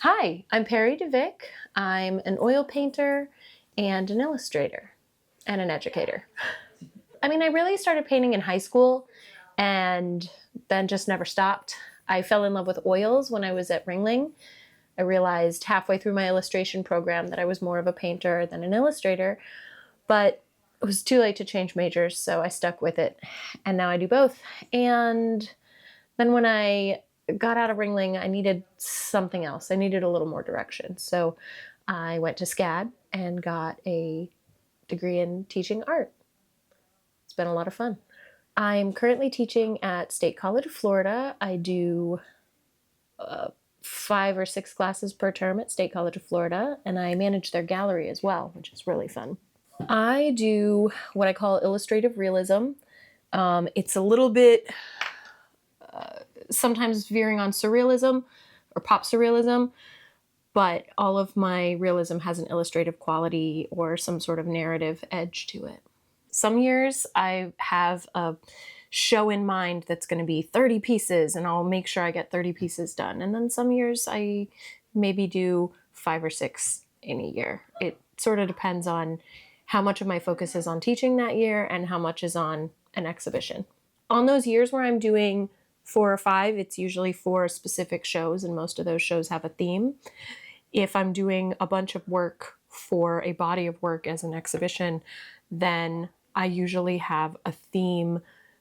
Hi, I'm Perry deVick. I'm an oil painter and an illustrator and an educator. I really started painting in high school and then just never stopped. I fell in love with oils when I was at Ringling. I realized halfway through my illustration program that I was more of a painter than an illustrator, but it was too late to change majors, so I stuck with it. And now I do both. And then when I got out of Ringling, I needed something else. I needed a little more direction. So I went to SCAD and got a degree in teaching art. It's been a lot of fun. I'm currently teaching at State College of Florida. I do 5 or 6 classes per term at State College of Florida, and I manage their gallery as well, which is really fun. I do what I call illustrative realism. It's a little bit sometimes veering on surrealism or pop surrealism, but all of my realism has an illustrative quality or some sort of narrative edge to it. Some years I have a show in mind that's going to be 30 pieces and I'll make sure I get 30 pieces done. And then some years I maybe do 5 or 6 in a year. It sort of depends on how much of my focus is on teaching that year and how much is on an exhibition. On those years where I'm doing 4 or 5, it's usually for specific shows, and most of those shows have a theme. If I'm doing a bunch of work for a body of work as an exhibition, then I usually have a theme,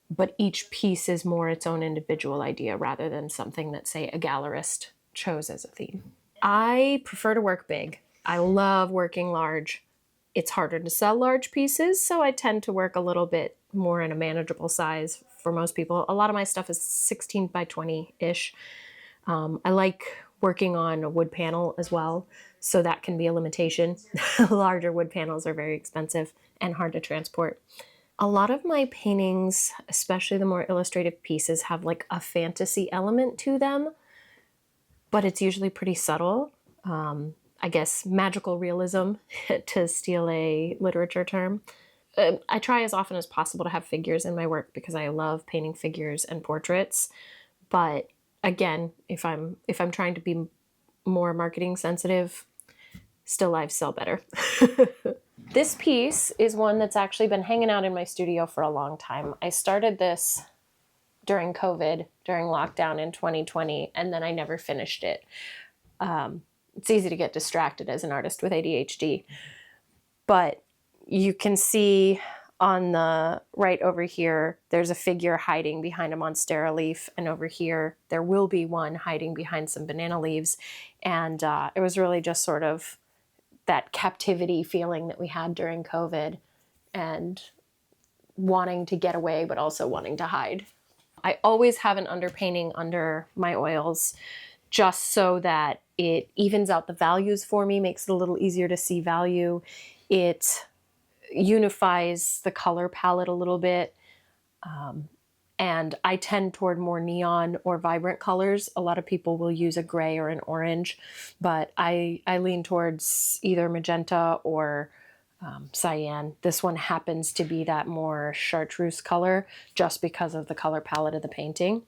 but each piece is more its own individual idea rather than something that, say, a gallerist chose as a theme. I prefer to work big. I love working large. It's harder to sell large pieces, so I tend to work a little bit more in a manageable size for most people. A lot of my stuff is 16 by 20-ish. I like working on a wood panel as well, so that can be a limitation. Larger wood panels are very expensive and hard to transport. A lot of my paintings, especially the more illustrative pieces, have like a fantasy element to them, but it's usually pretty subtle. I guess magical realism, to steal a literature term. I try as often as possible to have figures in my work because I love painting figures and portraits. But again, if I'm trying to be more marketing sensitive, still lives sell better. This piece is one that's actually been hanging out in my studio for a long time. I started this during COVID, during lockdown in 2020, and then I never finished it. It's easy to get distracted as an artist with ADHD, but you can see on the right over here, there's a figure hiding behind a monstera leaf, and over here, there will be one hiding behind some banana leaves. And it was really just sort of that captivity feeling that we had during COVID and wanting to get away, but also wanting to hide. I always have an underpainting under my oils just so that it evens out the values for me, makes it a little easier to see value. It unifies the color palette a little bit. And I tend toward more neon or vibrant colors. A lot of people will use a gray or an orange, but I lean towards either magenta or cyan. This one happens to be that more chartreuse color just because of the color palette of the painting.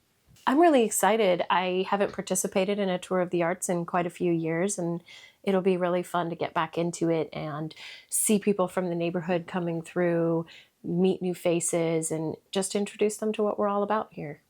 I'm really excited. I haven't participated in a tour of the arts in quite a few years, and it'll be really fun to get back into it and see people from the neighborhood coming through, meet new faces, and just introduce them to what we're all about here.